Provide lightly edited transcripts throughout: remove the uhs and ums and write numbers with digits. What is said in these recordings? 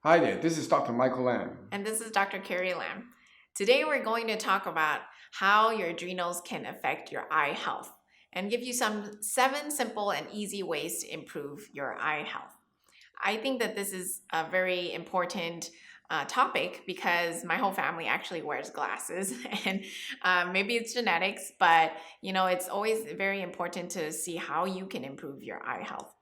Hi there, this is Dr. Michael Lam. And this is Dr. Carrie Lam. Today we're going to talk about how your adrenals can affect your eye health and give you some 7 simple and easy ways to improve your eye health. I think that this is a very important topic because my whole family actually wears glasses and maybe it's genetics, but it's always very important to see how you can improve your eye health.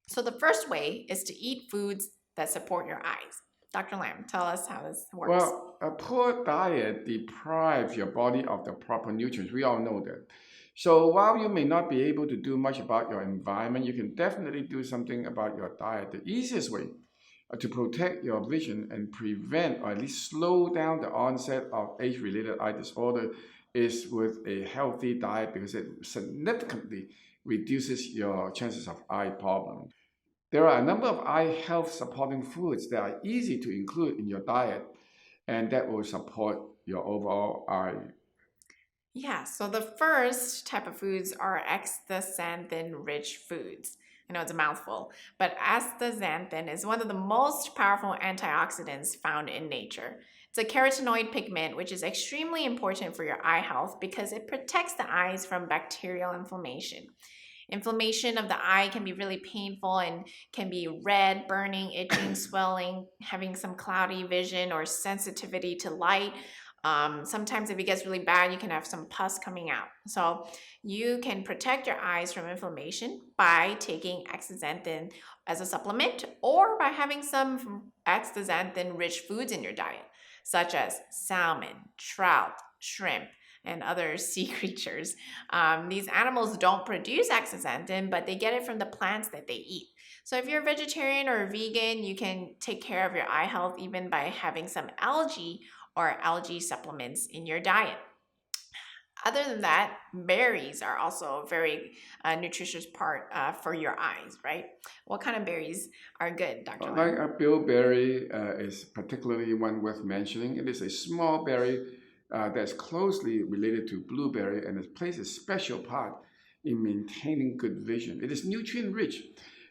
So the first way is to eat foods that support your eyes. Dr. Lam, tell us how this works. Well, a poor diet deprives your body of the proper nutrients. We all know that. So while you may not be able to do much about your environment, you can definitely do something about your diet. The easiest way to protect your vision and prevent or at least slow down the onset of age-related eye disorder is with a healthy diet because it significantly reduces your chances of eye problems. There are a number of eye health supporting foods that are easy to include in your diet and that will support your overall eye. Yeah, so the first type of foods are astaxanthin rich foods. I know it's a mouthful, but astaxanthin is one of the most powerful antioxidants found in nature. It's a carotenoid pigment, which is extremely important for your eye health because it protects the eyes from bacterial inflammation. Inflammation of the eye can be really painful and can be red, burning, itching, swelling, having some cloudy vision or sensitivity to light. Sometimes if it gets really bad, you can have some pus coming out. So you can protect your eyes from inflammation by taking astaxanthin as a supplement or by having some astaxanthin rich foods in your diet, such as salmon, trout, shrimp, and other sea creatures. These animals don't produce astaxanthin, but they get it from the plants that they eat. So if you're a vegetarian or a vegan, you can take care of your eye health even by having some algae or algae supplements in your diet. Other than that, berries are also a very nutritious part for your eyes, right? What kind of berries are good, Dr. Like Lam? a bilberry is particularly one worth mentioning. It is a small berry that's closely related to blueberry and it plays a special part in maintaining good vision. It is nutrient rich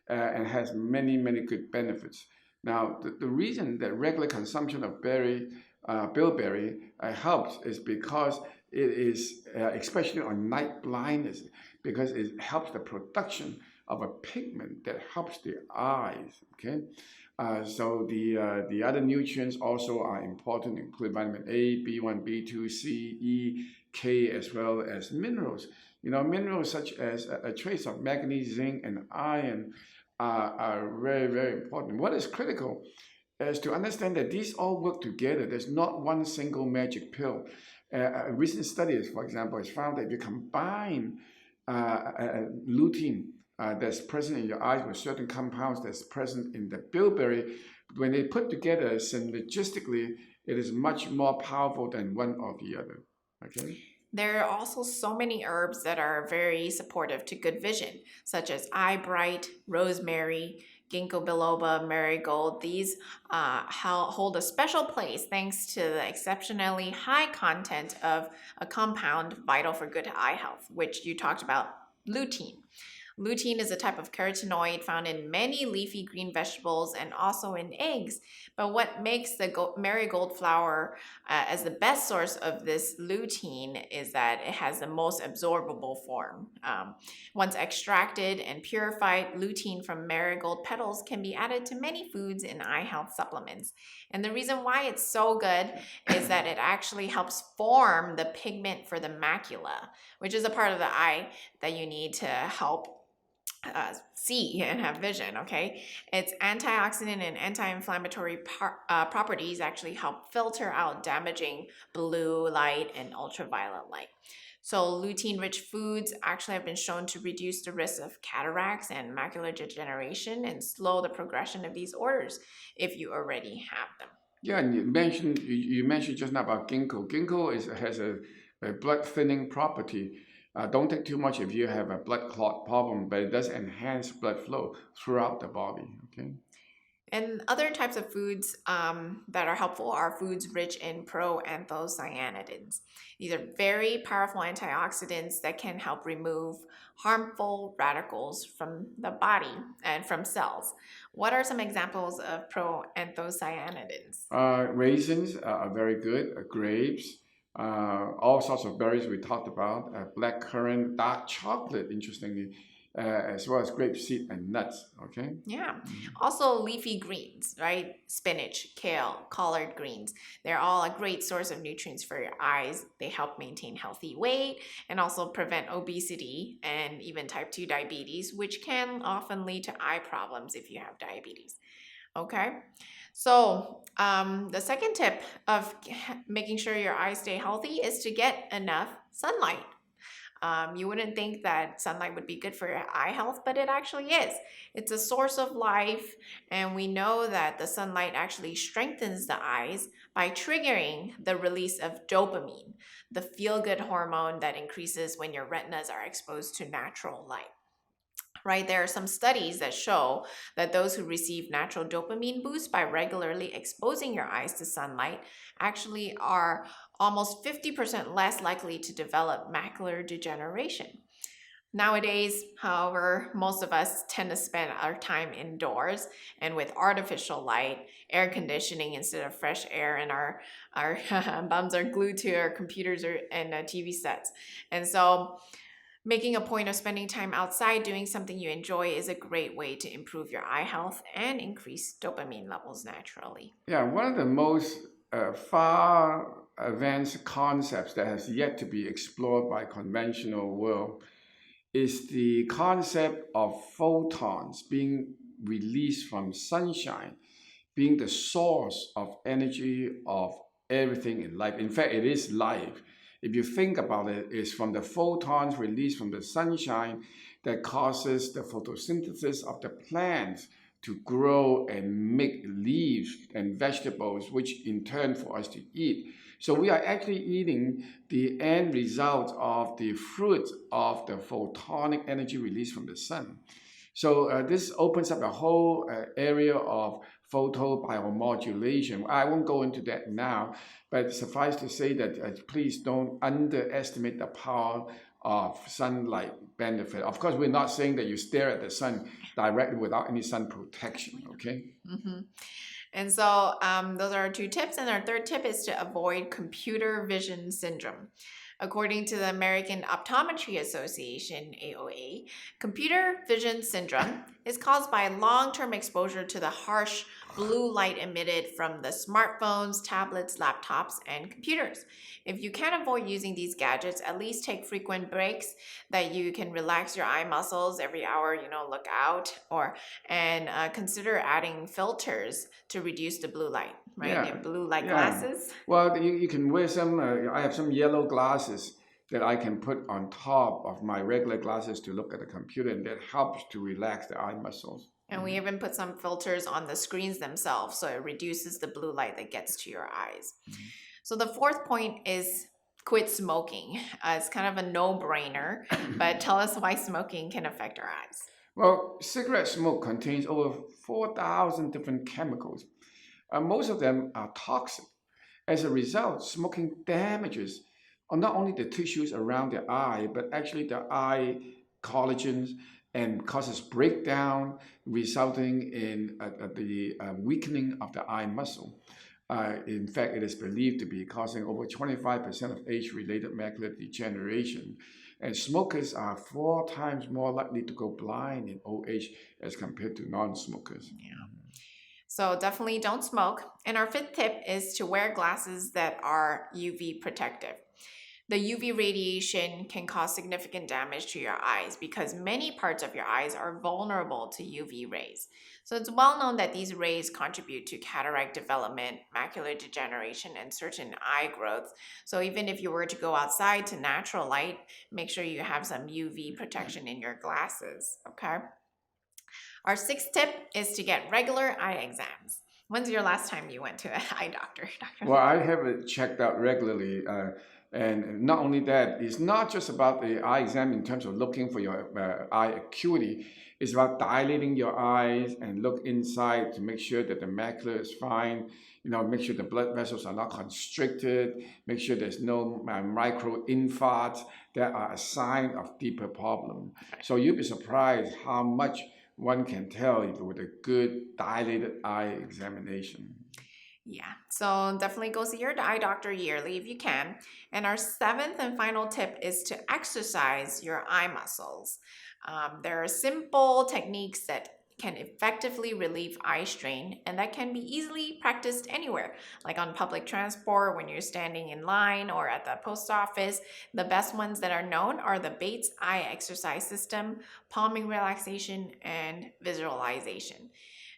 and has many, many good benefits. Now, the reason that regular consumption of bilberry helps is because it is, especially on night blindness, because it helps the production of a pigment that helps the eyes. Okay, so the other nutrients also are important, include vitamin A, B1, B2, C, E, K, as well as minerals. You know, minerals such as a trace of manganese, zinc, and iron are very, very important. What is critical is to understand that these all work together. There's not one single magic pill. A recent studies, for example, has found that if you combine lutein that's present in your eyes with certain compounds that's present in the bilberry, when they put together synergistically, it is much more powerful than one or the other. Okay. There are also so many herbs that are very supportive to good vision, such as eye bright, rosemary, ginkgo biloba, marigold. These hold a special place thanks to the exceptionally high content of a compound vital for good eye health, which you talked about, lutein. Lutein is a type of carotenoid found in many leafy green vegetables and also in eggs. But what makes the marigold flower as the best source of this lutein is that it has the most absorbable form. Once extracted and purified, lutein from marigold petals can be added to many foods and eye health supplements. And the reason why it's so good is that it actually helps form the pigment for the macula, which is a part of the eye that you need to help see and have vision. Okay, its antioxidant and anti-inflammatory properties actually help filter out damaging blue light and ultraviolet light. So lutein-rich foods actually have been shown to reduce the risk of cataracts and macular degeneration and slow the progression of these orders if you already have them. Yeah, and you mentioned just now about ginkgo. Ginkgo has a blood thinning property. Don't take too much if you have a blood clot problem, but it does enhance blood flow throughout the body. Okay. And other types of foods that are helpful are foods rich in proanthocyanidins. These are very powerful antioxidants that can help remove harmful radicals from the body and from cells. What are some examples of proanthocyanidins? Raisins are very good. Grapes, all sorts of berries we talked about. Black currant, dark chocolate, interestingly, as well as grape seed and nuts. Okay. Yeah. Also, leafy greens, right? Spinach, kale, collard greens. They're all a great source of nutrients for your eyes. They help maintain healthy weight and also prevent obesity and even type 2 diabetes, which can often lead to eye problems if you have diabetes. Okay. So, the second tip of making sure your eyes stay healthy is to get enough sunlight. You wouldn't think that sunlight would be good for your eye health, but it actually is. It's a source of life, and we know that the sunlight actually strengthens the eyes by triggering the release of dopamine, the feel good hormone that increases when your retinas are exposed to natural light. Right, there are some studies that show that those who receive natural dopamine boosts by regularly exposing your eyes to sunlight actually are almost 50% less likely to develop macular degeneration. Nowadays, however, most of us tend to spend our time indoors and with artificial light, air conditioning instead of fresh air, and our bums are glued to our computers and TV sets. And so making a point of spending time outside doing something you enjoy is a great way to improve your eye health and increase dopamine levels naturally. Yeah, one of the most far advanced concepts that has yet to be explored by conventional world is the concept of photons being released from sunshine, being the source of energy of everything in life. In fact, it is life. If you think about it, it's from the photons released from the sunshine that causes the photosynthesis of the plants to grow and make leaves and vegetables, which in turn for us to eat. So we are actually eating the end result of the fruit of the photonic energy released from the sun. So this opens up a whole area of photobiomodulation. I won't go into that now, but suffice to say that please don't underestimate the power of sunlight benefit. Of course, we're not saying that you stare at the sun directly without any sun protection, okay? Mm-hmm. And so those are our two tips. And our third tip is to avoid computer vision syndrome. According to the American Optometry Association, AOA, computer vision syndrome is caused by long-term exposure to the harsh blue light emitted from the smartphones, tablets, laptops, and computers. If you can't avoid using these gadgets, at least take frequent breaks that you can relax your eye muscles every hour, look out, and consider adding filters to reduce the blue light, right? Yeah, And blue light yeah. glasses. Well, you can wear some, I have some yellow glasses that I can put on top of my regular glasses to look at the computer, and that helps to relax the eye muscles. And we even put some filters on the screens themselves so it reduces the blue light that gets to your eyes. So the fourth point is quit smoking. It's kind of a no-brainer, but tell us why smoking can affect our eyes. Well, cigarette smoke contains over 4,000 different chemicals. Most of them are toxic. As a result, smoking damages not only the tissues around the eye, but actually the eye collagens and causes breakdown, resulting in the weakening of the eye muscle. In fact, it is believed to be causing over 25% of age-related macular degeneration. And smokers are 4 times more likely to go blind in old age as compared to non-smokers. Yeah. So definitely don't smoke. And our fifth tip is to wear glasses that are UV protective. The UV radiation can cause significant damage to your eyes because many parts of your eyes are vulnerable to UV rays. So it's well known that these rays contribute to cataract development, macular degeneration, and certain eye growth. So even if you were to go outside to natural light, make sure you have some UV protection in your glasses, okay? Our sixth tip is to get regular eye exams. When's your last time you went to an eye doctor? Well, I have it checked out regularly. And not only that, it's not just about the eye exam in terms of looking for your eye acuity. It's about dilating your eyes and look inside to make sure that the macula is fine. Make sure the blood vessels are not constricted. Make sure there's no micro infarcts that are a sign of deeper problem. So you'll be surprised how much one can tell with a good dilated eye examination. Yeah, so definitely go see your eye doctor yearly if you can. And our seventh and final tip is to exercise your eye muscles. There are simple techniques that can effectively relieve eye strain, and that can be easily practiced anywhere, like on public transport, when you're standing in line, or at the post office. The best ones that are known are the Bates Eye Exercise System, palming relaxation, and visualization.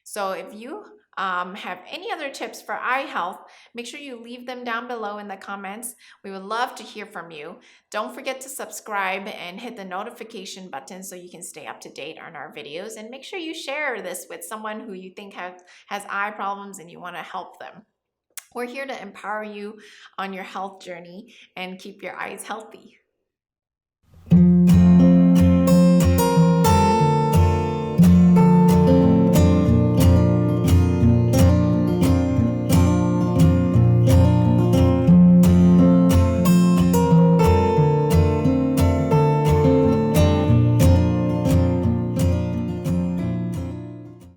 So if you have any other tips for eye health, make sure you leave them down below in the comments. We would love to hear from you. Don't forget to subscribe and hit the notification button so you can stay up to date on our videos. And make sure you share this with someone who you think has eye problems and you want to help them. We're here to empower you on your health journey and keep your eyes healthy.